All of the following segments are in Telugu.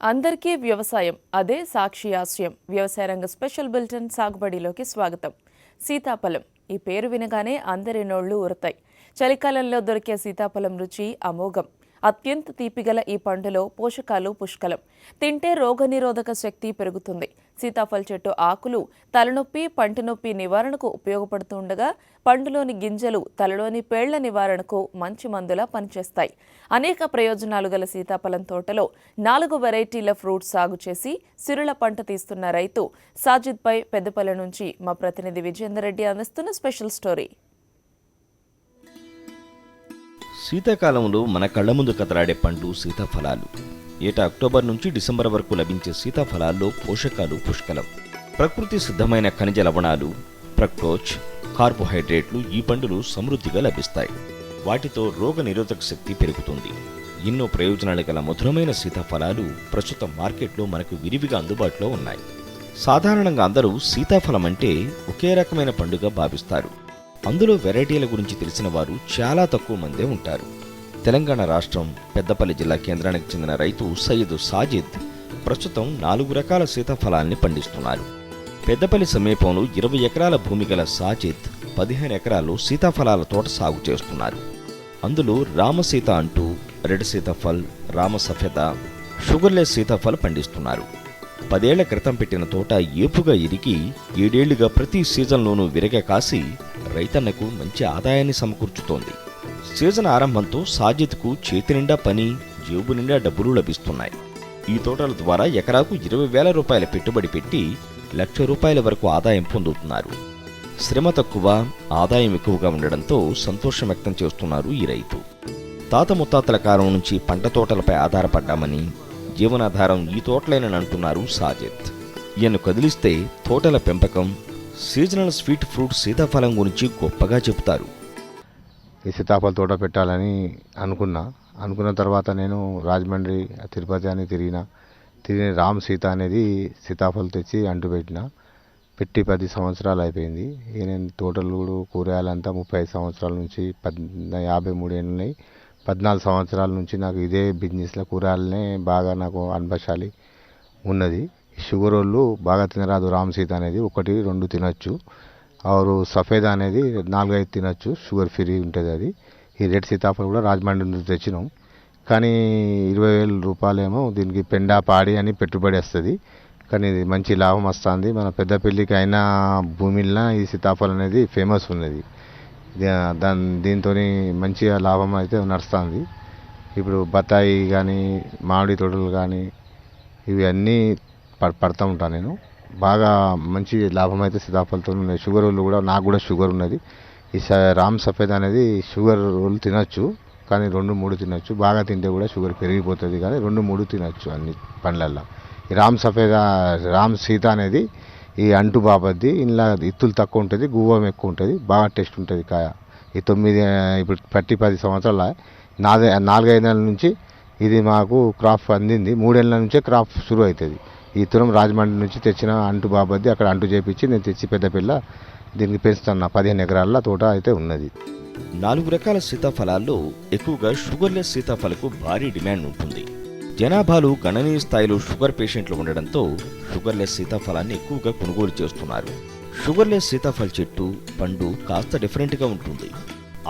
అందరికీ వ్యవసాయం అదే సాక్షి ఆశయం. వ్యవసాయ రంగ స్పెషల్ బులెటిన్ సాగుబడిలోకి స్వాగతం. సీతాఫలం ఈ పేరు వినగానే అందరి నోళ్లు ఊరతాయి. చలికాలంలో దొరికే సీతాఫలం రుచి అమోఘం. అత్యంత తీపిగల ఈ పండులో పోషకాలు పుష్కలం. తింటే రోగనిరోధక శక్తి పెరుగుతుంది. సీతాఫల చెట్టు ఆకులు తలనొప్పి, పంటి నొప్పి నివారణకు ఉపయోగపడుతుండగా పండులోని గింజలు తలలోని పేళ్ల నివారణకు మంచి మందులా పనిచేస్తాయి. అనేక ప్రయోజనాలు గల సీతాఫలం తోటలో 4 వెరైటీల ఫ్రూట్స్ సాగు చేసి సిరుల పంట తీస్తున్న రైతు సాజిద్పై పెద్దపల్లి నుంచి మా ప్రతినిధి విజేందర్ రెడ్డి అందిస్తున్న స్పెషల్ స్టోరీ. శీతాకాలంలో మన కళ్ల ముందు కదలాడే పండు సీతాఫలాలు. ఏటా అక్టోబర్ నుంచి డిసెంబర్ వరకు లభించే సీతాఫలాల్లో పోషకాలు పుష్కలం. ప్రకృతి సిద్ధమైన ఖనిజ లవణాలు, ఫ్రక్టోజ్, కార్బోహైడ్రేట్లు ఈ పండులు సమృద్ధిగా లభిస్తాయి. వాటితో రోగ నిరోధక శక్తి పెరుగుతుంది. ఎన్నో ప్రయోజనాలు గల మధురమైన సీతాఫలాలు ప్రస్తుతం మార్కెట్లో మనకు విరివిగా అందుబాటులో ఉన్నాయి. సాధారణంగా అందరూ సీతాఫలం అంటే ఒకే రకమైన పండుగ భావిస్తారు. అందులో వెరైటీల గురించి తెలిసిన వారు చాలా తక్కువ మందే ఉంటారు. తెలంగాణ రాష్ట్రం పెద్దపల్లి జిల్లా కేంద్రానికి చెందిన రైతు సయ్యద్ సాజిద్ ప్రస్తుతం 4 రకాల సీతాఫలాల్ని పండిస్తున్నారు. పెద్దపల్లి సమీపంలో 20 ఎకరాల భూమి గల సాజిద్ 15 ఎకరాల్లో సీతాఫలాల తోట సాగు చేస్తున్నారు. అందులో రామసీత అంటూ రెడ్ సీతాఫల్, రామ సఫెద, షుగర్లెస్ సీతాఫల్ పండిస్తున్నారు. 10 ఏళ్ల క్రితం పెట్టిన తోట ఏపుగా ఎరిగి 7 ఏళ్లుగా ప్రతి సీజన్లోనూ విరగ కాసి రైతన్నకు మంచి ఆదాయాన్ని సమకూర్చుతోంది. సీజన్ ఆరంభంతో సాజిద్కు చేతి నిండా పని, జేబు నిండా డబ్బులు లభిస్తున్నాయి. ఈ తోటల ద్వారా ఎకరాకు 20,000 రూపాయల పెట్టుబడి పెట్టి ₹1,00,000 వరకు ఆదాయం పొందుతున్నారు. శ్రమ తక్కువ, ఆదాయం ఎక్కువగా ఉండడంతో సంతోషం వ్యక్తం చేస్తున్నారు ఈ రైతు. తాత ముత్తాతల కాలం నుంచి పంట తోటలపై ఆధారపడ్డామని, జీవనాధారం ఈ తోటలేనని అంటున్నారు సాజిద్. ఈయన్ను కదిలిస్తే తోటల పెంపకం, సీజనల్ స్వీట్ ఫ్రూట్ సీతాఫలం గురించి గొప్పగా చెబుతారు. ఈ సీతాఫల తోట పెట్టాలని అనుకున్న తర్వాత నేను రాజమండ్రి, తిరుపతి అని తిరిగిన రామ్ సీత అనేది సీతాఫలం తెచ్చి పెట్టి 10 సంవత్సరాలు అయిపోయింది. నేను తోటలు కూరగాయలంతా 35 సంవత్సరాల నుంచి 53 ఏళ్ళు ఉన్నాయి. 14 సంవత్సరాల నుంచి నాకు ఇదే బిజినెస్లో కూరగాయలనే బాగా నాకు అనుభవశాలి ఉన్నది. షుగర్ వాళ్ళు బాగా తినరాదు. రామ్ సీత అనేది 1, 2 తినొచ్చు. ఆరు సఫేద అనేది 4, 5 తినొచ్చు. షుగర్ ఫ్రీ ఉంటుంది అది. ఈ రెడ్ సీతాఫలం కూడా రాజమండ్రి నుంచి తెచ్చినాం. కానీ 20,000 రూపాయలేమో దీనికి పెండా పాడి అని పెట్టుబడి వస్తుంది. కానీ ఇది మంచి లాభం వస్తుంది. మన పెద్దపల్లికి అయినా భూమిలో ఈ సీతాఫలం అనేది ఫేమస్ ఉన్నది. దీంతో మంచిగా లాభం అయితే నడుస్తుంది. ఇప్పుడు బత్తాయి కానీ, మామిడి తోటలు కానీ ఇవి అన్నీ పడుతూ ఉంటాను నేను. బాగా మంచి లాభం అయితే సీతాఫలంతో ఉన్నాయి. షుగర్ వాళ్ళు కూడా, నాకు కూడా షుగర్ ఉన్నది. ఈ రామ్ సఫేద అనేది షుగర్ వాళ్ళు తినొచ్చు, కానీ 2, 3 తినొచ్చు. బాగా తింటే కూడా షుగర్ పెరిగిపోతుంది, కానీ 2, 3 తినొచ్చు అన్ని పండ్లల్లో. ఈ రామ్ సీత అనేది ఈ అంటు బాబద్ది. ఇందులో ఇత్తులు తక్కువ ఉంటుంది, గువ్వం ఎక్కువ ఉంటుంది, బాగా టేస్ట్ ఉంటుంది కాయ. ఈ 9 ఇప్పుడు 10 సంవత్సరాల 4-5 నెలల నుంచి ఇది మాకు క్రాప్ అందింది. 3 ఏళ్ళ నుంచే క్రాప్ షురు అవుతుంది. ఈ తురం రాజమండ్రి నుంచి తెచ్చిన అంటు బాబద్ది అక్కడ అంటు చేపించి నేను తెచ్చి పెద్దపిల్ల దీనికి పెంచుతున్నా. 15 ఎకరాల తోట అయితే ఉన్నది. 4 రకాల సీతాఫలాల్లో ఎక్కువగా షుగర్లెస్ సీతాఫలకు భారీ డిమాండ్ ఉంటుంది. జనాభాలో గణనీయ స్థాయిలో షుగర్ పేషెంట్లు ఉండడంతో షుగర్లెస్ సీతాఫలాన్ని ఎక్కువగా కొనుగోలు చేస్తున్నారు. షుగర్లెస్ సీతాఫల చెట్టు, పండు కాస్త డిఫరెంట్గా ఉంటుంది.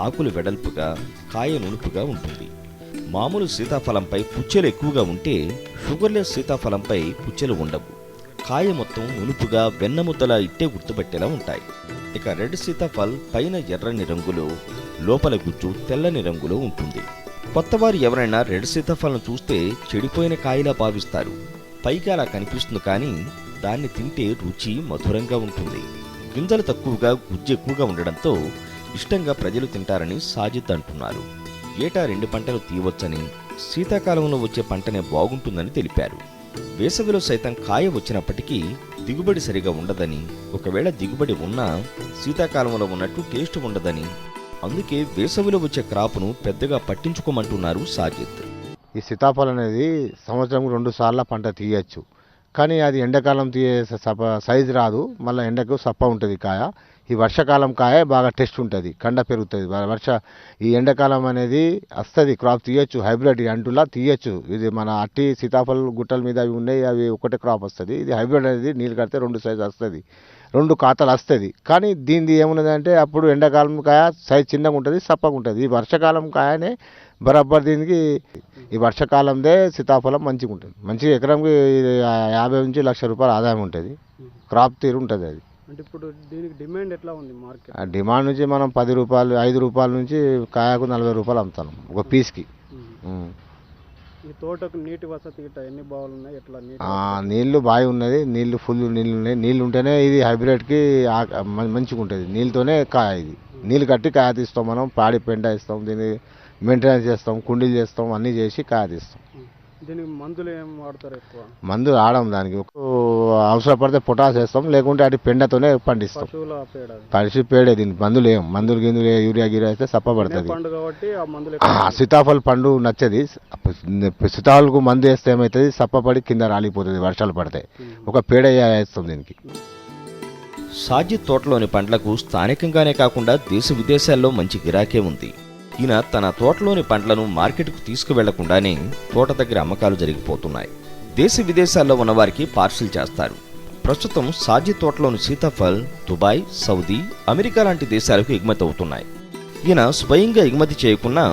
ఆకులు వెడల్పుగా, కాయ నునుపుగా ఉంటుంది. మామూలు సీతాఫలంపై పుచ్చెలు ఎక్కువగా ఉంటే షుగర్లెస్ సీతాఫలంపై పుచ్చెలు ఉండవు. కాయ మొత్తం నునుపుగా, వెన్నముద్దలా ఇట్టే గుర్తుపట్టేలా ఉంటాయి. ఇక రెడ్ సీతాఫల్ పైన ఎర్రని రంగులో, లోపల గుజ్జు తెల్లని రంగులో ఉంటుంది. కొత్తవారు ఎవరైనా రెడ్ సీతాఫలం చూస్తే చెడిపోయిన కాయలా భావిస్తారు. పైకి అలా కనిపిస్తుంది, కానీ దాన్ని తింటే రుచి మధురంగా ఉంటుంది. గింజలు తక్కువగా, గుజ్జు ఎక్కువగా ఉండడంతో ఇష్టంగా ప్రజలు తింటారని సాజిద్ అంటున్నారు. ఏటా 2 పంటలు తీయవచ్చని, శీతాకాలంలో వచ్చే పంటనే బాగుంటుందని తెలిపారు. వేసవిలో సైతం కాయ వచ్చినప్పటికీ దిగుబడి సరిగా ఉండదని, ఒకవేళ దిగుబడి ఉన్నా శీతాకాలంలో ఉన్నట్టు టేస్ట్ ఉండదని, అందుకే వేసవిలో వచ్చే క్రాప్ను పెద్దగా పట్టించుకోమంటున్నారు సాజిద్. ఈ సీతాఫలం అనేది సంవత్సరం 2 సార్లు పంట తీయచ్చు, కానీ అది ఎండాకాలం సైజు రాదు. మళ్ళీ ఎండకు సప్ప ఉంటుంది కాయ. ఈ వర్షాకాలం కాయ బాగా టేస్ట్ ఉంటుంది, కండ పెరుగుతుంది. ఈ ఎండాకాలం అనేది వస్తుంది, క్రాప్ తీయొచ్చు, హైబ్రిడ్ అంటులా తీయొచ్చు. ఇది మన అట్టి సీతాఫలం గుట్టల మీద అవి ఉన్నాయి, అవి ఒకటే క్రాప్ వస్తుంది. ఇది హైబ్రిడ్ అనేది నీళ్ళు కడితే 2 సైజు వస్తుంది, 2 ఖాతాలు వస్తుంది. కానీ దీనిది ఏమున్నదంటే అప్పుడు ఎండాకాలం కాయ సైజ్ చిన్నగా ఉంటుంది, సప్పగా ఉంటుంది. ఈ వర్షాకాలం కాయనే బరాబర్ దీనికి ఈ వర్షాకాలందే సీతాఫలం మంచిగా ఉంటుంది. మంచిగా ఎకరంకి 50 నుంచి 1,00,000 రూపాయలు ఆదాయం ఉంటుంది, క్రాప్ తీరు ఉంటుంది. అది అంటే ఇప్పుడు దీనికి డిమాండ్ ఎట్లా ఉంది మార్కెట్? ఆ డిమాండ్ నుంచి మనం 10 రూపాయలు 5 రూపాయల నుంచి కాయకు 40 రూపాయలు అమ్ముతాం ఒక పీస్కి. ఈ తోటకు నీటి వసతి గిట్ట ఎన్ని బావులు ఉన్నాయి, ఎట్లా నీళ్లు బావి ఉన్నది, నీళ్లు ఫుల్ నీళ్ళు ఉన్నాయి. నీళ్ళు ఉంటేనే ఇది హైబ్రిడ్కి మంచిగా ఉంటుంది. నీళ్ళతోనే కాయ, ఇది నీళ్ళు కట్టి కాయ తీస్తాం మనం. పాడి పెంట ఇస్తాం, దీన్ని మెయింటెనెన్స్ చేస్తాం, కుండీలు చేస్తాం, అన్నీ చేసి కాయ తీస్తాం. దీనికి మందులు ఏం వాడతారు? ఎక్కువ మందులు ఆడం, దానికి అవసరపడితే పొటాస్ వేస్తాం, లేకుంటే అటు పెండతోనే పండిస్తాం. పశువుల పేడ, పశు పేడే. దీనికి మందులు ఏం మందులు గిందులు యూరియా గిరియా వేస్తే సప్పబడుతుంది. పండు కాబట్టి ఆ మందులు సీతాఫలం పండు నచ్చది. సీతాఫలకు మందు వేస్తే ఏమవుతుంది, సప్పపడి కింద రాలిపోతుంది వర్షాలు పడితే. ఒక పేడ వేస్తాం దీనికి. సాజిద్ తోటలోని పండ్లకు స్థానికంగానే కాకుండా దేశ విదేశాల్లో మంచి గిరాకే ఉంది. ఈయన తన తోటలోని పండ్లను మార్కెట్కు తీసుకువెళ్లకుండానే తోట దగ్గర అమ్మకాలు జరిగిపోతున్నాయి. దేశ విదేశాల్లో ఉన్నవారికి పార్సిల్ చేస్తారు. ప్రస్తుతం సాజిద్ తోటలోని సీతాఫల్ దుబాయ్, సౌదీ, అమెరికా లాంటి దేశాలకు ఎగుమతి అవుతున్నాయి. ఈయన స్వయంగా ఎగుమతి చేయకుండా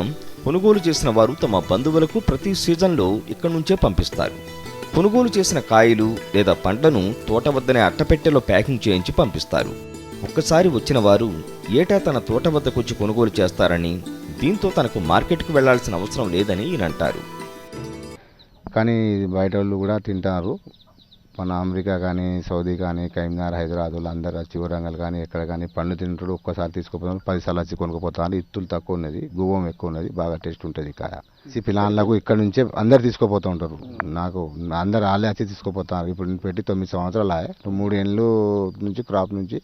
కొనుగోలు చేసిన వారు తమ బంధువులకు ప్రతి సీజన్లో ఇక్కడి నుంచే పంపిస్తారు. కొనుగోలు చేసిన కాయలు లేదా పండ్లను తోట వద్దనే అట్టపెట్టెలో ప్యాకింగ్ చేయించి పంపిస్తారు. ఒక్కసారి వచ్చిన వారు ఏటా తన తోట వద్దకొచ్చి కొనుగోలు చేస్తారని, దీంతో తనకు మార్కెట్కు వెళ్లాల్సిన అవసరం లేదని ఈయన అంటారు. కానీ బయట వాళ్ళు కూడా తింటారు. మన అమెరికా కానీ, సౌదీ కానీ, కరీంనగర్, హైదరాబాద్ అందరూ వచ్చి వరంగల్ కానీ ఎక్కడ కానీ పండ్లు తింటాడు. ఒక్కసారి తీసుకుపోతాను, 10 సార్లు వచ్చి కొనుక్కోపోతాను. ఇత్తులు తక్కువ ఉన్నది, గువ్వం ఎక్కువ ఉన్నది, బాగా టేస్ట్ ఉంటుంది కాయ. పిల్లలకు ఇక్కడ నుంచే అందరు తీసుకుపోతూ ఉంటారు. నాకు అందరు వాళ్ళే వచ్చి తీసుకుపోతారు. ఇప్పుడు నేను పెట్టి 9 సంవత్సరాలు ఆయా. 3 ఏళ్ళు నుంచి క్రాప్ నుంచి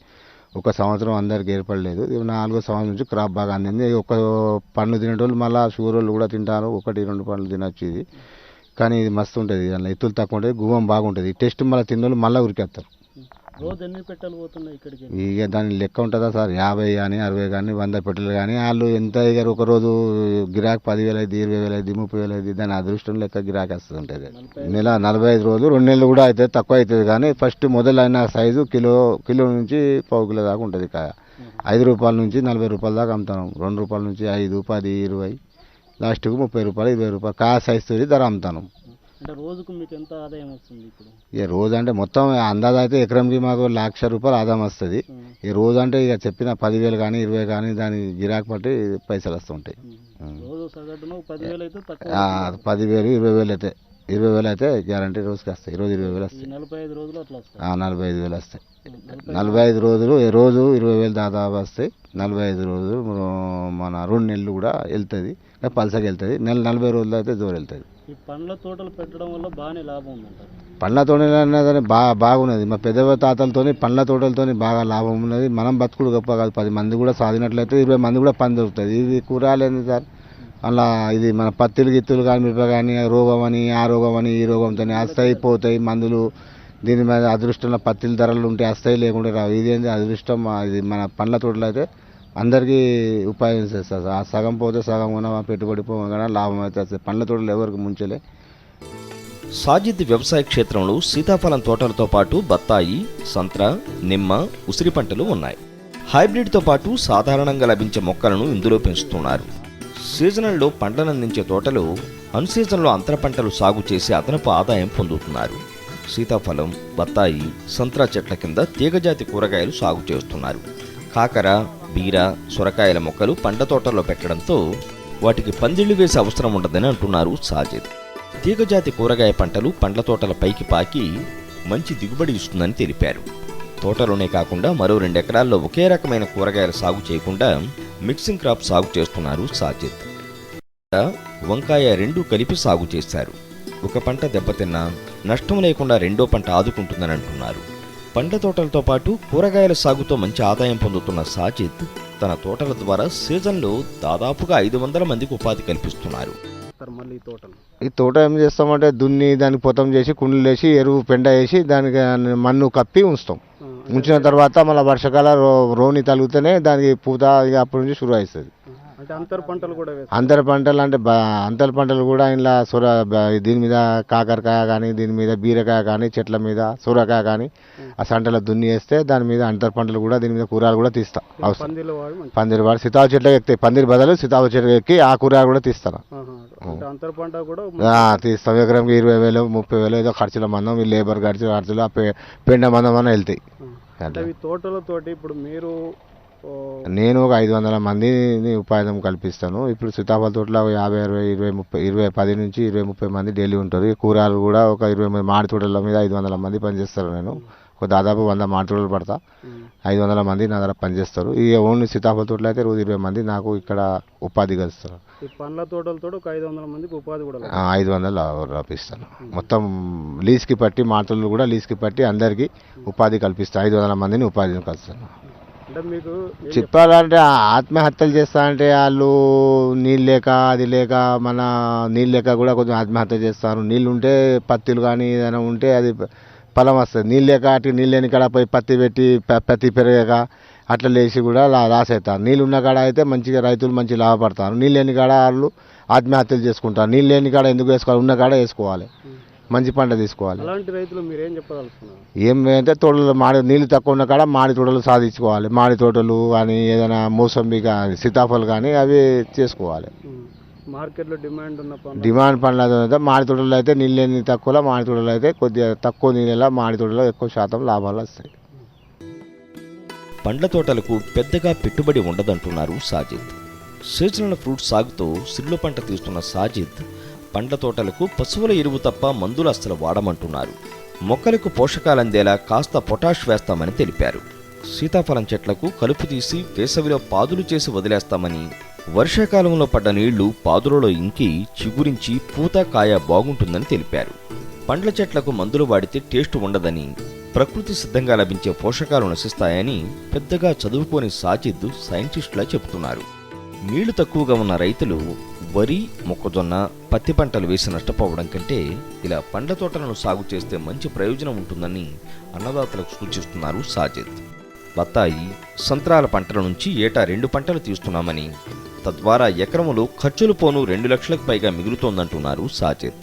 ఒక సంవత్సరం అందరికి ఏర్పడలేదు. 4వ సంవత్సరం నుంచి క్రాప్ బాగా అందింది. ఒక పండ్లు తినేటోళ్ళు మళ్ళీ షుగర్ వాళ్ళు కూడా తింటారు. 1-2 పండ్లు తినొచ్చు ఇది. కానీ ఇది మస్తు ఉంటుంది, అందులో ఎత్తులు తక్కువ ఉంటుంది, గువ్వం బాగుంటుంది. టేస్ట్ మళ్ళీ తిన్నోళ్ళు మళ్ళీ ఉరికేస్తారు. రోజు ఎన్ని పెట్టెలు పోతున్నాయి ఇక్కడికి? ఇక దాని లెక్క ఉంటుందా సార్, 50 కానీ 60 కానీ 100 పెట్టెలు కానీ. వాళ్ళు ఎంత అయ్యారు, ఒకరోజు గిరాక్ 10,000 అయింది, 20,000 అయింది, 30,000 అయింది. దాని అదృష్టం లెక్క గిరాక్ వస్తుంది ఉంటుంది. నెల 45 రోజులు, 2 నెలలు కూడా అయితే తక్కువ అవుతుంది. కానీ ఫస్ట్ మొదలైన సైజు కిలో నుంచి పావు కిలో దాకా ఉంటుంది కాయ. 5 రూపాయల నుంచి 40 రూపాయల దాకా అమ్ముతాం. 2 రూపాయల నుంచి 5, 10, 20, లాస్ట్కు 30 రూపాయలు, 20 రూపాయలు కాయ సైజు తోటి ధర అమ్ముతాను. అంటే రోజుకు మీకు ఎంత ఆదాయం వస్తుంది ఇప్పుడు? ఇక రోజు అంటే మొత్తం అందాజ అయితే ఎకరంకి మాకు 1,00,000 రూపాయలు ఆదాయం వస్తుంది. ఈ రోజు అంటే ఇక చెప్పిన 10,000 కానీ 20 కానీ దాని గిరాకు బట్టి పైసలు వస్తుంటాయి. రోజు సగటున 10,000 అయితే తక్కువ. 10,000, 20,000 అయితే 20,000 అయితే గ్యారంటీ రోజుకి వస్తాయి. రోజు 20,000 వస్తాయి. 45 రోజులు అట్లా వస్తాయి. 45,000 వస్తాయి. 45 రోజులు రోజు 20,000 దాదాపు వస్తాయి. 45 రోజులు మన 2 నెలలు కూడా వెళ్తుంది, పల్సగా వెళ్తుంది. 40 రోజులు అయితే జోరు వెళ్తుంది. ఈ పండ్ల తోటలు పెట్టడం వల్ల బాగానే లాభం ఉందంటారు. పండ్ల తోటలు అనేది బాగున్నది. మా పెద్ద తాతలతో పండ్ల తోటలతో బాగా లాభం ఉన్నది. మనం బతుకుడు గొప్ప కాదు, 10 మంది కూడా సాధినట్లయితే 20 మంది కూడా పని దొరుకుతుంది. ఇది కూరగాయలు సార్, అలా ఇది మన పత్తిలు గిత్తులు కానీ మిరప కానీ రోగం అని ఆ రోగం అని ఈ రోగంతో వస్తాయి పోతాయి మందులు. దీని మీద అదృష్టంలో పత్తిల ధరలు ఉంటే వస్తాయి, లేకుంటే రావు. ఇది ఏంటి అదృష్టం. ఇది మన పండ్ల తోటలు అయితే అందరికీ ఉపాయం చేస్తారు. ఆ సగం పోతే సగం కూడా పెట్టుబడి పోగా లాభం అయితే వస్తుంది. పండ్ల తోటలు ఎవరికి ముంచలే. సాజిద్ వ్యవసాయ క్షేత్రంలో సీతాఫలం తోటలతో పాటు బత్తాయి, సంత్ర, నిమ్మ, ఉసిరి పంటలు ఉన్నాయి. హైబ్రిడ్తో పాటు సాధారణంగా లభించే మొక్కలను ఇందులో పెంచుతున్నారు. సీజనల్లో పంటనందించే తోటలో అన్సీజన్లో అంతర పంటలు సాగు చేసి అదనపు ఆదాయం పొందుతున్నారు. సీతాఫలం, బత్తాయి, సంత్రా చెట్ల కింద తీగజాతి కూరగాయలు సాగు చేస్తున్నారు. కాకర, బీర, సొరకాయల మొక్కలు పండ్ల తోటల్లో పెట్టడంతో వాటికి పందిళ్లు వేసే అవసరం ఉండదని అంటున్నారు సాజిద్. తీగజాతి కూరగాయ పంటలు పండ్ల తోటల పైకి పాకి మంచి దిగుబడి ఇస్తుందని తెలిపారు. తోటలోనే కాకుండా మరో 2 ఎకరాల్లో ఒకే రకమైన కూరగాయల సాగు చేయకుండా మిక్సింగ్ క్రాప్ సాగు చేస్తున్నారు సాజిద్. వంకాయ 2 కలిపి సాగు చేశారు. ఒక పంట దెబ్బతిన్నా నష్టం లేకుండా రెండో పంట ఆదుకుంటుందని అంటున్నారు. పండ్ల తోటలతో పాటు కూరగాయల సాగుతో మంచి ఆదాయం పొందుతున్న సాజిద్ తన తోటల ద్వారా సీజన్లో దాదాపుగా 500 మందికి ఉపాధి కల్పిస్తున్నారు. ఈ తోట ఏం చేస్తామంటే దున్ని దానికి పొతం చేసి కుండలు వేసి ఎరువు పెండ వేసి దానికి మన్ను కప్పి ఉంచుతాం. ఉంచిన తర్వాత మళ్ళీ వర్షాకాలం రోని తగిలితేనే దానికి పూత ఇక అప్పటి నుంచి షురు అవుతుంది. అంటే అంతర పంటలు కూడా వేస్తారు. అంతర పంటలు అంటే అంతర పంటలు కూడా ఇలా దీని మీద కాకరకాయ కానీ, దీని మీద బీరకాయ కానీ, చెట్ల మీద సొరకాయ కానీ ఆ సంటలో దున్ని వేస్తే దాని మీద అంతర పంటలు కూడా దీని మీద కూరగాయలు కూడా తీస్తా. అవసరం పందిలో వాడి మంచి- పందిరి వాడు సీతాఫల చెట్లకు ఎక్కితే పందిరి బదులు సీతాఫల చెట్లకు ఎక్కి ఆ కూరగాయలు కూడా తీస్తాను. ఆహా. అంటే అంతర పంట కూడా తీస్తాం. ఎకరంకి 20,000 30,000 ఏదో ఖర్చుల మందం ఈ లేబర్ ఖర్చులు ఆ పెండ మందం అన్న వెళ్తాయి. అంటే ఈ తోటలతోటి ఇప్పుడు మీరు నేను ఒక 500 మందిని ఉపాధి కల్పిస్తాను. ఇప్పుడు సీతాఫల తోటలో 50, 60, 20, 10 నుంచి 20-30 మంది డైలీ ఉంటారు. ఈ కూరగాయలు కూడా ఒక 20 మంది మాడి తోటల మీద 500 మంది పనిచేస్తారు. నేను ఒక దాదాపు 100 మాడి తోటలు పడతా. 500 మంది నా దగ్గర పనిచేస్తారు. ఈ ఓన్లీ సీతాఫల తోటలో అయితే రోజు 20 మంది నాకు ఇక్కడ ఉపాధి కలుస్తారు. ఈ పండ్ల తోటలతో ఒక 500 మందికి ఉపాధి కూడా 500 రూపిస్తాను. మొత్తం లీజ్కి పట్టి మాటలు కూడా లీజ్కి పట్టి అందరికీ ఉపాధి కల్పిస్తాను. 500 మందిని ఉపాధిని కలుస్తాను. అంటే మీకు చెప్పాలంటే ఆత్మహత్యలు చేస్తా అంటే వాళ్ళు నీళ్ళు లేక అది లేక మన నీళ్ళు లేక కూడా కొంచెం ఆత్మహత్య చేస్తారు. నీళ్ళు ఉంటే పత్తిలు కానీ ఏదైనా ఉంటే అది ఫలం వస్తుంది. నీళ్ళు లేక అటు నీళ్ళు లేని కాడ పోయి పత్తి పెట్టి పత్తి పెరగక అట్లా లేచి కూడా లాస్ అవుతారు. నీళ్ళు ఉన్న కాడ అయితే మంచిగా రైతులు మంచి లాభపడతారు. నీళ్ళు లేని కాడ వాళ్ళు ఆత్మహత్యలు చేసుకుంటారు. నీళ్ళు లేని కాడ ఎందుకు వేసుకోవాలి, ఉన్న కాడ వేసుకోవాలి, మంచి పంట తీసుకోవాలి. అలాంటి రైతులు మీరేం చెప్పగలుగుతున్నారు? ఏమంటే తోటలు నీళ్ళు తక్కువ ఉన్న కాడ మాడి తోటలు సాధించుకోవాలి. మాడి తోటలు కానీ ఏదైనా మోసంబి కానీ సీతాఫలం కానీ అవి చేసుకోవాలి. మార్కెట్లో డిమాండ్ ఉన్న డిమాండ్ పండ్లు అయితే మాడి తోటలు అయితే నీళ్ళు లేని తక్కువలో, మాడి తోటలు అయితే కొద్దిగా తక్కువ నీళ్ళ మాడి తోటలో ఎక్కువ శాతం లాభాలు వస్తాయి. పండ్ల తోటలకు పెద్దగా పెట్టుబడి ఉండదంటున్నారు సాజిద్. సీజనల్ ఫ్రూట్ సాగుతో సిర్లు పంట తీస్తున్న సాజిద్ పండ్ల తోటలకు పశువుల ఎరువు తప్ప మందులు అస్సలు వాడమంటున్నారు. మొక్కలకు పోషకాలు అందేలా కాస్త పొటాష్ వేస్తామని తెలిపారు. సీతాఫలం చెట్లకు కలుపు తీసి వేసవిలో పాదులు చేసి వదిలేస్తామని, వర్షాకాలంలో పడ్డ నీళ్లు పాదులలో ఇంకి చిగురించి పూత కాయ బాగుంటుందని తెలిపారు. పండ్ల చెట్లకు మందులు వాడితే టేస్ట్ ఉండదని, ప్రకృతి సిద్ధంగా లభించే పోషకాలు నశిస్తాయని పెద్దగా చదువుకోని సాజిద్ సైంటిస్టులా చెబుతున్నారు. నీళ్లు తక్కువగా ఉన్న రైతులు వరి, మొక్కజొన్న, పత్తి పంటలు వేసి నష్టపోవడం కంటే ఇలా పండ్ల తోటలను సాగు చేస్తే మంచి ప్రయోజనం ఉంటుందని అన్నదాతలకు సూచిస్తున్నారు సాజిద్. బత్తాయి, సంత్రాల పంటల నుంచి ఏటా 2 పంటలు తీస్తున్నామని, తద్వారా ఎకరములో ఖర్చులు పోను 2 లక్షలకు పైగా మిగులుతోందంటున్నారు సాజిద్.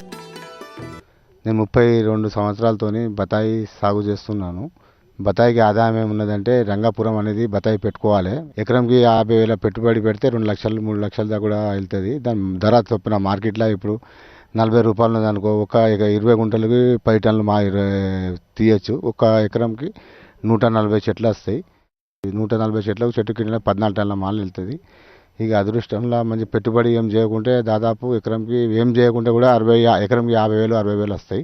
నేను 32 సంవత్సరాలతోని బత్తాయి సాగు చేస్తున్నాను. బత్తాయికి ఆదాయం ఏమున్నదంటే రంగాపురం అనేది బత్తాయి పెట్టుకోవాలి. ఎకరంకి 50,000 పెట్టుబడి పెడితే 2 లక్షలు 3 లక్షల దాకా కూడా వెళ్తుంది. దాని ధర చొప్పున మార్కెట్లో ఇప్పుడు 40 రూపాయలు ఉన్నదనుకో, ఒక 20 గుంటలకి 10 టన్నులు తీయచ్చు. ఒక ఎకరంకి 140 చెట్లు వస్తాయి. 140 చెట్లకు చెట్టు కింద 14 టన్నుల మాలు వెళ్తుంది. ఇక అదృష్టంలో మంచి పెట్టుబడి ఏం చేయకుంటే దాదాపు ఎకరంకి ఏం చేయకుంటే కూడా ఎకరంకి 50,000 60,000 వస్తాయి.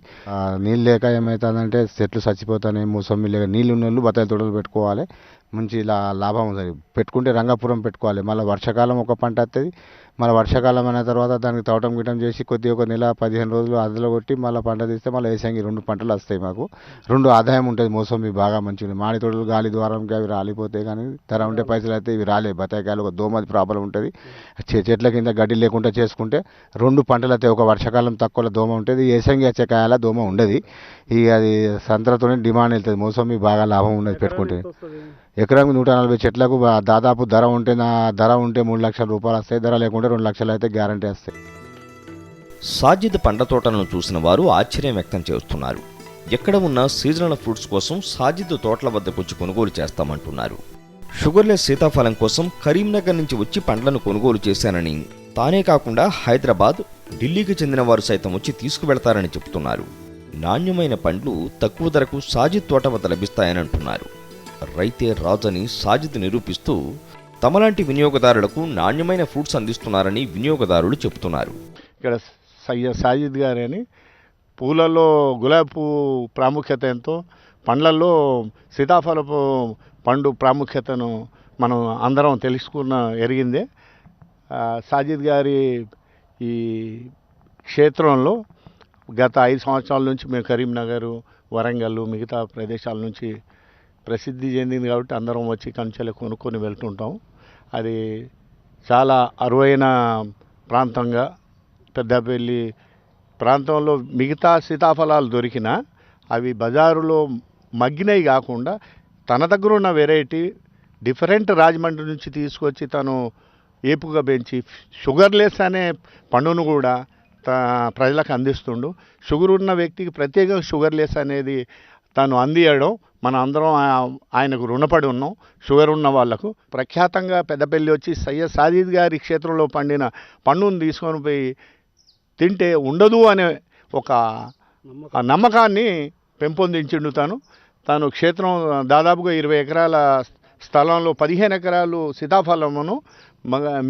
నీళ్ళు లేక ఏమవుతుందంటే చెట్లు చచ్చిపోతాయి. మోసమ్మి లేక నీళ్ళు ఉన్న వాళ్ళు బత్తాయి తోటలు పెట్టుకోవాలి. మంచి లాభం ఉంది. పెట్టుకుంటే రంగాపురం పెట్టుకోవాలి. మళ్ళీ వర్షాకాలం ఒక పంట వస్తుంది. మళ్ళీ వర్షాకాలం అయిన తర్వాత దానికి తోటం గిటం చేసి కొద్దిగా ఒక నెల 15 రోజులు అదలో కొట్టి మళ్ళీ పంట తీస్తే మళ్ళీ వేసంగి 2 పంటలు వస్తాయి. మాకు 2 ఆదాయం ఉంటుంది. మోసంబి బాగా మంచిగా మాడి తోటలు గాలి ద్వారంకి అవి రాలిపోతాయి. కానీ ధర ఉంటే పైసలు అయితే ఇవి రాలే. బత్తాయికాయలు ఒక దోమది ప్రాబ్లం ఉంటుంది. చెట్ల కింద గడ్డి లేకుండా చేసుకుంటే 2 పంటలు అయితే ఒక వర్షాకాలం తక్కువ దోమ ఉంటుంది. వేసంగి వచ్చే కాయాల దోమ ఉండదు. ఇక అది సంతరతోనే డిమాండ్ వెళ్తుంది. మోసంబి బాగా లాభం ఉన్నది పెట్టుకుంటే. ఎకరానికి 140 చెట్లకు దాదాపు ధర ఉంటే 3 లక్షల రూపాయలు వస్తాయి. ధర లేకుంటే 2 లక్షలు అయితే గ్యారంటీ వస్తాయి. సాజిద్ పండ్ల తోటలను చూసిన వారు ఆశ్చర్యం వ్యక్తం చేస్తున్నారు. ఎక్కడ ఉన్న సీజనల్ ఫ్రూట్స్ కోసం సాజిద్ తోటల వద్దకొచ్చి కొనుగోలు చేస్తామంటున్నారు. షుగర్లెస్ సీతాఫలం కోసం కరీంనగర్ నుంచి వచ్చి పండ్లను కొనుగోలు చేశానని, తానే కాకుండా హైదరాబాద్, ఢిల్లీకి చెందిన వారు సైతం వచ్చి తీసుకువెళతారని చెబుతున్నారు. నాణ్యమైన పండ్లు తక్కువ ధరకు సాజిద్ తోట వద్ద లభిస్తాయని అంటున్నారు. రైతే రాజని సాజిద్ నిరూపిస్తూ తమలాంటి వినియోగదారులకు నాణ్యమైన ఫ్రూట్స్ అందిస్తున్నారని వినియోగదారులు చెబుతున్నారు. ఇక్కడ సాజిద్ గారని పూలలో గులాబీ పువ్వు ప్రాముఖ్యత ఎంతో, పండ్లలో సీతాఫలపు పండు ప్రాముఖ్యతను మనం అందరం ఎరిగిందే. సాజిద్ గారి ఈ క్షేత్రంలో గత 5 సంవత్సరాల నుంచి మేము కరీంనగర్, వరంగల్ మిగతా ప్రదేశాల నుంచి ప్రసిద్ధి చెందింది కాబట్టి అందరం వచ్చి కంచెలు కొనుక్కొని వెళ్తుంటాం. అది చాలా అరువైన ప్రాంతంగా పెద్దపల్లి ప్రాంతంలో మిగతా సీతాఫలాలు దొరికినా అవి బజారులో మగ్గినవి కాకుండా తన దగ్గర ఉన్న వెరైటీ డిఫరెంట్ రాజమండ్రి నుంచి తీసుకొచ్చి తను ఏపుగా పెంచి షుగర్లెస్ అనే పండును కూడా ప్రజలకు అందిస్తుండు. షుగర్ ఉన్న వ్యక్తికి ప్రత్యేకంగా షుగర్లెస్ అనేది తను అందియడం మన అందరం ఆయనకు రుణపడి ఉన్నాం. షుగర్ ఉన్న వాళ్లకు ప్రఖ్యాతంగా పెద్దపల్లి వచ్చి సయ్యద్ సాజిద్ గారి క్షేత్రంలో పండిన పండును తీసుకొని పోయి తింటే ఉండదు అనే ఒక నమ్మకాన్ని పెంపొందించిండు. తను క్షేత్రం దాదాపుగా 20 ఎకరాల స్థలంలో 15 ఎకరాలు సీతాఫలమును,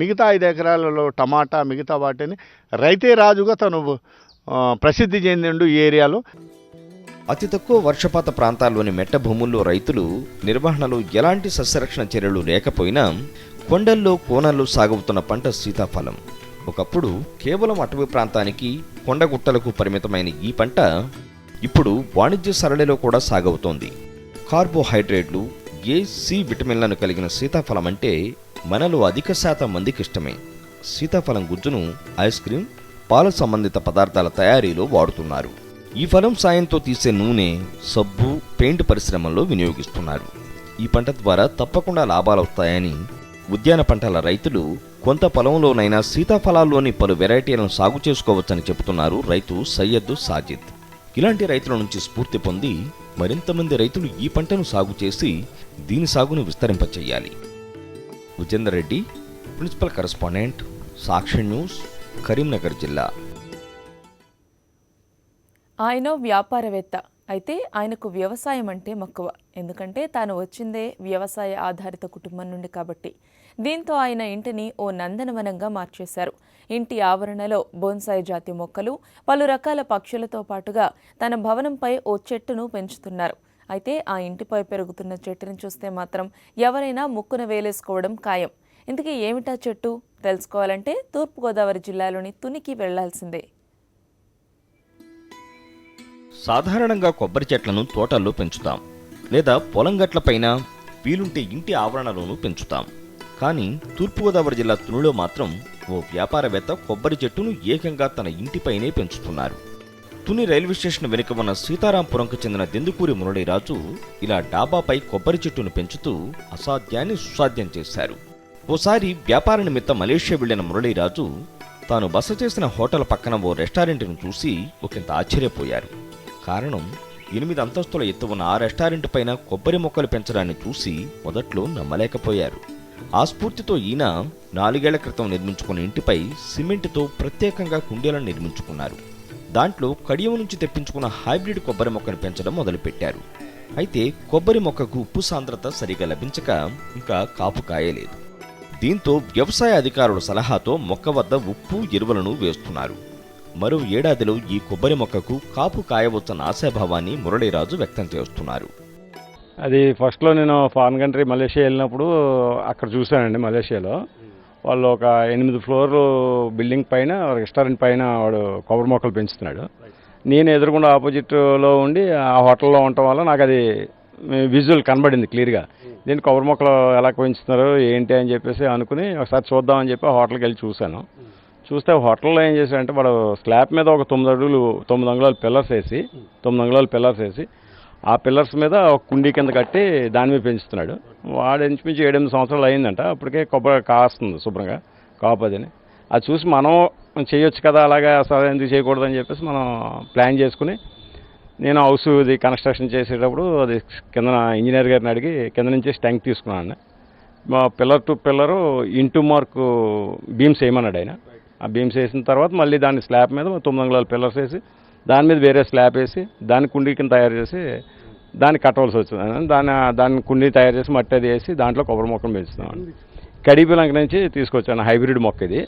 మిగతా 5 ఎకరాలలో టమాటా, మిగతా వాటిని రైతే రాజుగా తను ప్రసిద్ధి చెందిండు ఈ ఏరియాలో. అతి తక్కువ వర్షపాత ప్రాంతాల్లోని మెట్ట భూముల్లో రైతులు నిర్వహణలో ఎలాంటి సస్యరక్షణ చర్యలు లేకపోయినా కొండల్లో కోనల్లో సాగుతున్న పంట సీతాఫలం. ఒకప్పుడు కేవలం అటవీ ప్రాంతానికి కొండగుట్టలకు పరిమితమైన ఈ పంట ఇప్పుడు వాణిజ్య సరళిలో కూడా సాగవుతోంది. కార్బోహైడ్రేట్లు, ఏ, సి విటమిన్లను కలిగిన సీతాఫలం అంటే మనలో అధిక శాతం మందికి ఇష్టమే. సీతాఫలం గుజ్జును ఐస్ క్రీం, పాల సంబంధిత పదార్థాల తయారీలో వాడుతున్నారు. ఈ ఫలం సాయంతో తీసే నూనె, సబ్బు, పెయింట్ పరిశ్రమల్లో వినియోగిస్తున్నారు. ఈ పంట ద్వారా తప్పకుండా లాభాలవుతాయని ఉద్యాన పంటల రైతులు కొంత పొలంలోనైనా సీతాఫలాల్లోని పలు వెరైటీలను సాగు చేసుకోవచ్చని చెబుతున్నారు రైతు సయ్యద్ సాజిద్. ఇలాంటి రైతుల నుంచి స్ఫూర్తి పొంది మరింతమంది రైతులు ఈ పంటను సాగు చేసి దీని సాగును విస్తరింపచేయాలి. విజేందర్ రెడ్డి, ప్రిన్సిపల్ కరెస్పాండెంట్, సాక్షి న్యూస్, కరీంనగర్ జిల్లా. ఆయన వ్యాపారవేత్త అయితే ఆయనకు వ్యవసాయం అంటే మక్కువ. ఎందుకంటే తాను వచ్చిందే వ్యవసాయ ఆధారిత కుటుంబం నుండి కాబట్టి. దీంతో ఆయన ఇంటిని ఓ నందనవనంగా మార్చేశారు. ఇంటి ఆవరణలో బోన్సాయి జాతి మొక్కలు, పలు రకాల పక్షులతో పాటుగా తన భవనంపై ఓ చెట్టును పెంచుతున్నారు. అయితే ఆ ఇంటిపై పెరుగుతున్న చెట్టును చూస్తే మాత్రం ఎవరైనా ముక్కున వేలేసుకోవడం ఖాయం. ఇంతకీ ఏమిటా చెట్టు తెలుసుకోవాలంటే తూర్పుగోదావరి జిల్లాలోని తునికి వెళ్లాల్సిందే. సాధారణంగా కొబ్బరి చెట్లను తోటల్లో పెంచుతాం, లేదా పొలం గట్లపైన వీలుంటే ఇంటి ఆవరణలోనూ పెంచుతాం. కానీ తూర్పుగోదావరి జిల్లా తునిలో మాత్రం ఓ వ్యాపారవేత్త కొబ్బరి చెట్టును ఏకంగా తన ఇంటిపైనే పెంచుతున్నారు. తుని రైల్వే స్టేషన్ వెనుక ఉన్న సీతారాంపురంకు చెందిన దెందుకూరి మురళీరాజు ఇలా డాబాపై కొబ్బరి చెట్టును పెంచుతూ అసాధ్యాన్ని సుసాధ్యం చేశారు. ఓసారి వ్యాపార నిమిత్తం మలేషియా వెళ్లిన మురళీరాజు తాను బస చేసిన హోటల్ పక్కన ఓ రెస్టారెంట్ను చూసి ఒకంత ఆశ్చర్యపోయారు. కారణం 8 అంతస్తుల ఎత్తు ఉన్న ఆ రెస్టారెంట్ పైన కొబ్బరి మొక్కలు పెంచడాన్ని చూసి మొదట్లో నమ్మలేకపోయారు. ఆ స్ఫూర్తితో ఈయన 4 ఏళ్ల క్రితం నిర్మించుకున్న ఇంటిపై సిమెంట్తో ప్రత్యేకంగా కుండీలను నిర్మించుకున్నారు. దాంట్లో కడియం నుంచి తెప్పించుకున్న హైబ్రిడ్ కొబ్బరి మొక్కను పెంచడం మొదలుపెట్టారు. అయితే కొబ్బరి మొక్కకు ఉప్పు సాంద్రత సరిగా లభించక ఇంకా కాపు కాయలేదు. దీంతో వ్యవసాయ అధికారుల సలహాతో మొక్క వద్ద ఉప్పు, ఎరువులను వేస్తున్నారు. మరో ఏడాదిలో ఈ కొబ్బరి మొక్కకు కాపు కాయవచ్చన్న ఆశాభావాన్ని మురళీరాజు వ్యక్తం చేస్తున్నారు. అది ఫస్ట్లో నేను ఫారిన్ కంట్రీ మలేషియా వెళ్ళినప్పుడు అక్కడ చూశానండి. మలేషియాలో వాళ్ళు ఒక 8 ఫ్లోర్లు బిల్డింగ్ పైన రెస్టారెంట్ పైన వాడు కొబ్బరి మొక్కలు పెంచుతున్నాడు. నేను ఎదురుకుండా ఆపోజిట్లో ఉండి ఆ హోటల్లో ఉండటం వల్ల నాకు అది విజువల్ కనబడింది క్లియర్గా. దీన్ని కొబ్బరి మొక్కలు ఎలా పెంచుతున్నారు ఏంటి అని చెప్పేసి అనుకుని ఒకసారి చూద్దామని చెప్పి ఆ హోటల్కి వెళ్ళి చూశాను. చూస్తే హోటల్లో ఏం చేశాడంటే వాడు స్లాబ్ మీద ఒక 9 అంగుళాలు పిల్లర్స్ వేసి ఆ పిల్లర్స్ మీద ఒక కుండీ కింద కట్టి దాని మీద పెంచుతున్నాడు. వాడు ఇంచుమించు 7-8 సంవత్సరాలు అయిందంట. అప్పటికే కొబ్బరి కాస్తుంది శుభ్రంగా కాపు అదని. అది చూసి మనం చేయొచ్చు కదా, అలాగా అసలు ఎందుకు చేయకూడదని చెప్పేసి మనం ప్లాన్ చేసుకుని నేను హౌస్ ఇది కన్స్ట్రక్షన్ చేసేటప్పుడు అది కింద ఇంజనీర్ గారిని అడిగి కింద నుంచి స్టంక్ తీసుకున్నాను. మా pillar to pillar into mark beams వేయమన్నాడు ఆయన. ఆ బీమ్స్ వేసిన తర్వాత మళ్ళీ దాన్ని స్లాబ్ మీద 9 అంగుళాల పిల్లర్స్ వేసి దాని మీద వేరే స్లాబ్ వేసి దాన్ని కుండీ కింద తయారు చేసి దాన్ని కట్టవలసి వచ్చింది. దాన్ని కుండీ తయారు చేసి మట్టి అది వేసి దాంట్లో కొబ్బరి మొక్కను పెంచుతున్నాను. కడిపిలంక నుంచి తీసుకొచ్చాను హైబ్రిడ్ మొక్క. ఇది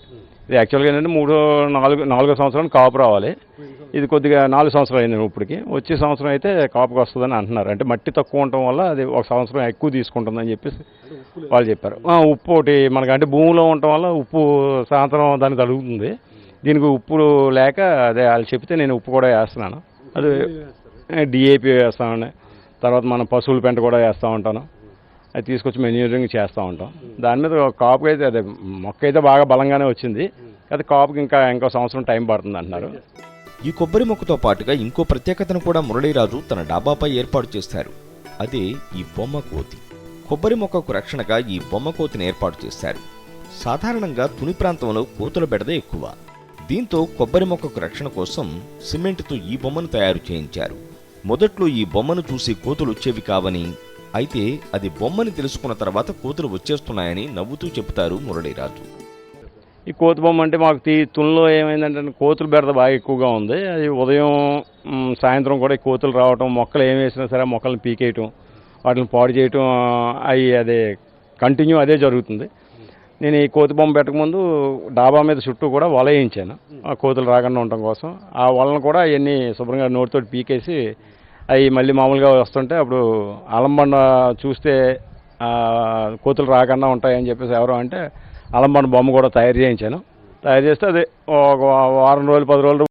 యాక్చువల్గా ఏంటంటే 4వ సంవత్సరం కాపు రావాలి. ఇది కొద్దిగా 4 సంవత్సరాలు అయింది ఇప్పటికి. వచ్చే సంవత్సరం అయితే కాపుకి వస్తుందని అంటున్నారు. అంటే మట్టి తక్కువ ఉండటం వల్ల అది 1 సంవత్సరం ఎక్కువ తీసుకుంటుందని చెప్పేసి వాళ్ళు చెప్పారు. ఉప్పు ఒకటి మనకంటే భూమిలో ఉండటం వల్ల ఉప్పు సాయంత్రం దానికి తగ్గుతుంది. దీనికి ఉప్పు లేక అదే వాళ్ళు చెప్తే నేను ఉప్పు కూడా వేస్తున్నాను. అది డిఏపి వేస్తామండి. తర్వాత మనం పశువుల పెంట కూడా వేస్తూ ఉంటాను. అది తీసుకొచ్చి మెన్యూరింగ్ చేస్తూ ఉంటాం. దాని మీద కాపుకి అయితే అదే మొక్క అయితే బాగా బలంగానే వచ్చింది. అది కాపుకి ఇంకో సంవత్సరం టైం పడుతుంది అంటున్నారు. ఈ కొబ్బరి మొక్కతో పాటుగా ఇంకో ప్రత్యేకతను కూడా మురళీరాజు తన డాబాపై ఏర్పాటు చేశారు. అదే ఈ బొమ్మ కోతి. కొబ్బరి మొక్కకు రక్షణగా ఈ బొమ్మ కోతిని ఏర్పాటు చేశారు. సాధారణంగా తుని ప్రాంతంలో కోతుల బెడద ఎక్కువ. దీంతో కొబ్బరి మొక్కకు రక్షణ కోసం సిమెంటుతో ఈ బొమ్మను తయారు చేయించారు. మొదట్లో ఈ బొమ్మను చూసి కోతులు వచ్చేవి కావని, అయితే అది బొమ్మని తెలుసుకున్న తర్వాత కోతులు వచ్చేస్తున్నాయని నవ్వుతూ చెబుతారు మురళీరాజు. ఈ కోతి బొమ్మ అంటే మాకు తునిలో ఏమైందంటే కోతుల బెడద బాగా ఎక్కువగా ఉంది. అది ఉదయం సాయంత్రం కూడా ఈ కోతులు రావటం, మొక్కలు ఏం వేసినా సరే మొక్కలను పీకేయటం, వాటిని పాడు చేయటం, అదే కంటిన్యూ అదే జరుగుతుంది. నేను ఈ కోతి బొమ్మ పెట్టకముందు డాబా మీద చుట్టూ కూడా వల వేయించాను, ఆ కోతులు రాకుండా ఉండటం కోసం. ఆ వలను కూడా అవన్నీ శుభ్రంగా నోటితో పీకేసి అవి మళ్ళీ మామూలుగా వస్తుంటే అప్పుడు ఆలంబండ చూస్తే కోతులు రాకుండా ఉంటాయని చెప్పేసి ఎవరు అంటే ఆలంబండ బొమ్మ కూడా తయారు చేయించాను. తయారు చేస్తే అది ఒక వారం రోజులు 10 రోజులు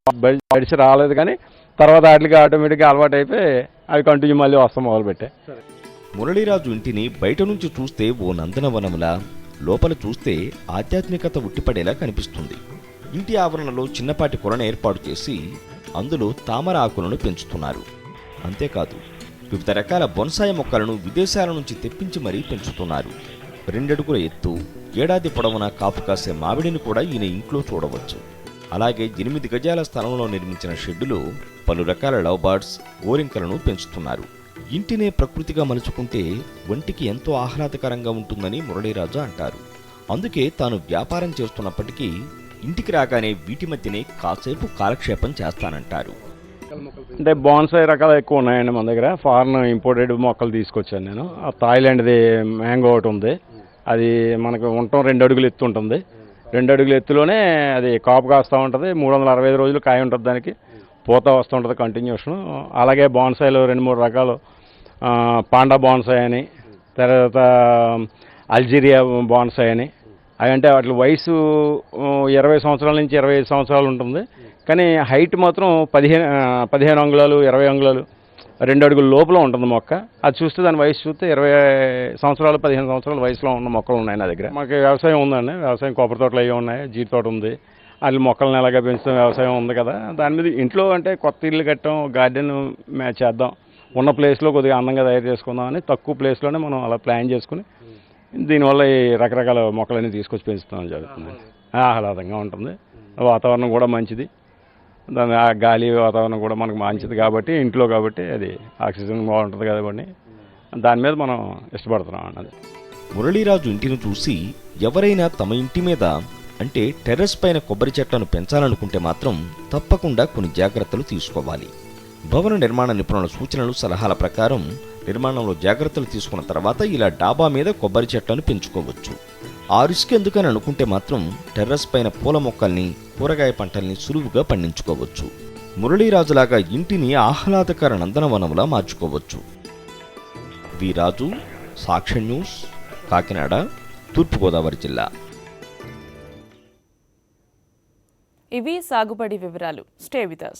బడిసి రాలేదు, కానీ తర్వాత వాటికి ఆటోమేటిక్గా అలవాటు అయిపోయి అవి కంటిన్యూ మళ్ళీ వస్తాం మొదలుపెట్టాయి. మురళీరాజు ఇంటిని బయట నుంచి చూస్తే ఓ నందనవనములా, లోపల చూస్తే ఆధ్యాత్మికత ఉట్టిపడేలా కనిపిస్తుంది. ఇంటి ఆవరణలో చిన్నపాటి కొలను ఏర్పాటు చేసి అందులో తామర ఆకులను పెంచుతున్నారు. అంతేకాదు, వివిధ రకాల బొన్సాయి మొక్కలను విదేశాల నుంచి తెప్పించి మరీ పెంచుతున్నారు. 2 అడుగుల ఎత్తు, ఏడాది పొడవునా కాపు కాసే మామిడిని కూడా ఈయన ఇంట్లో చూడవచ్చు. అలాగే 8 గజాల స్థలంలో నిర్మించిన షెడ్డులో పలు రకాల లవ్ బర్డ్స్, గోరింకలను పెంచుతున్నారు. ఇంటినే ప్రకృతిగా మలుచుకుంటే ఒంటికి ఎంతో ఆహ్లాదకరంగా ఉంటుందని మురళీరాజు అంటారు. అందుకే తాను వ్యాపారం చేస్తున్నప్పటికీ ఇంటికి రాగానే వీటి మధ్యనే కాసేపు కాలక్షేపం చేస్తానంటారు. అంటే బోన్సాయి రకాలు ఎక్కువ ఉన్నాయండి మన దగ్గర. ఫారెన్ ఇంపోర్టెడ్ మొక్కలు తీసుకొచ్చాను నేను. ఆ థాయిలాండ్ది మ్యాంగో ఒకటి ఉంది, అది మనకు ఉండటం 2 అడుగులు ఎత్తు ఉంటుంది. 2 అడుగుల ఎత్తులోనే అది కాపు కాస్తూ ఉంటుంది. 365 రోజులు కాయ ఉంటుంది, దానికి పూత వస్తూ ఉంటుంది కంటిన్యూషన్. అలాగే బోన్సాయిలో 2-3 రకాలు, పాండా బోన్సాయి అని, తర్వాత అల్జీరియా బోన్సాయి అని. అవంటే వాటి వయసు 20 సంవత్సరాల నుంచి 25 సంవత్సరాలు ఉంటుంది, కానీ హైట్ మాత్రం 15 అంగుళాలు 20 అంగుళాలు 2 అడుగుల లోపల ఉంటుంది మొక్క. అది చూస్తే దాని వయసు చూస్తే 20 సంవత్సరాలు 15 సంవత్సరాల వయసులో ఉన్న మొక్కలు ఉన్నాయి నా దగ్గర. మాకు వ్యవసాయం ఉందండి, వ్యవసాయం కొబ్బరి తోటలు అవి ఉన్నాయి, జీడి తోట ఉంది. అది మొక్కలను ఎలాగ పెంచుతాం, వ్యవసాయం ఉంది కదా, దాని మీద ఇంట్లో అంటే కొత్త ఇల్లు కట్టాం, గార్డెన్ చేద్దాం, ఉన్న ప్లేస్లో కొద్దిగా అందంగా తయారు చేసుకుందాం అని తక్కువ ప్లేస్లోనే మనం అలా ప్లాన్ చేసుకుని దీనివల్ల ఈ రకరకాల మొక్కలన్నీ తీసుకొచ్చి పెంచుతాం జరుగుతుంది. ఆహ్లాదంగా ఉంటుంది, వాతావరణం కూడా మంచిది, దాని ఆ గాలి వాతావరణం కూడా మనకు మంచిది కాబట్టి ఇంట్లో, కాబట్టి అది ఆక్సిజన్ బాగుంటుంది కాబట్టి దాని మీద మనం ఇష్టపడుతున్నాం అన్నది. మురళీరాజు ఇంటిని చూసి ఎవరైనా తమ ఇంటి మీద అంటే టెర్రస్ పైన కొబ్బరి చెట్లను పెంచాలనుకుంటే మాత్రం తప్పకుండా కొన్ని జాగ్రత్తలు తీసుకోవాలి. భవన నిర్మాణ నిపుణుల సూచనలు సలహాల ప్రకారం నిర్మాణంలో జాగ్రత్తలు తీసుకున్న తర్వాత ఇలా డాబా మీద కొబ్బరి చెట్లను పెంచుకోవచ్చు. ఆ రిస్క్ ఎందుకని అనుకుంటే మాత్రం టెర్రస్ పైన పూల మొక్కల్ని, కూరగాయ పంటల్ని సులువుగా పండించుకోవచ్చు. మురళీరాజులాగా ఇంటిని ఆహ్లాదకర నందనవనంలా మార్చుకోవచ్చు. వి రాజు, సాక్షి న్యూస్, కాకినాడ, తూర్పుగోదావరి జిల్లా. ఇవి సాగుబడి వివరాలు. Stay with us.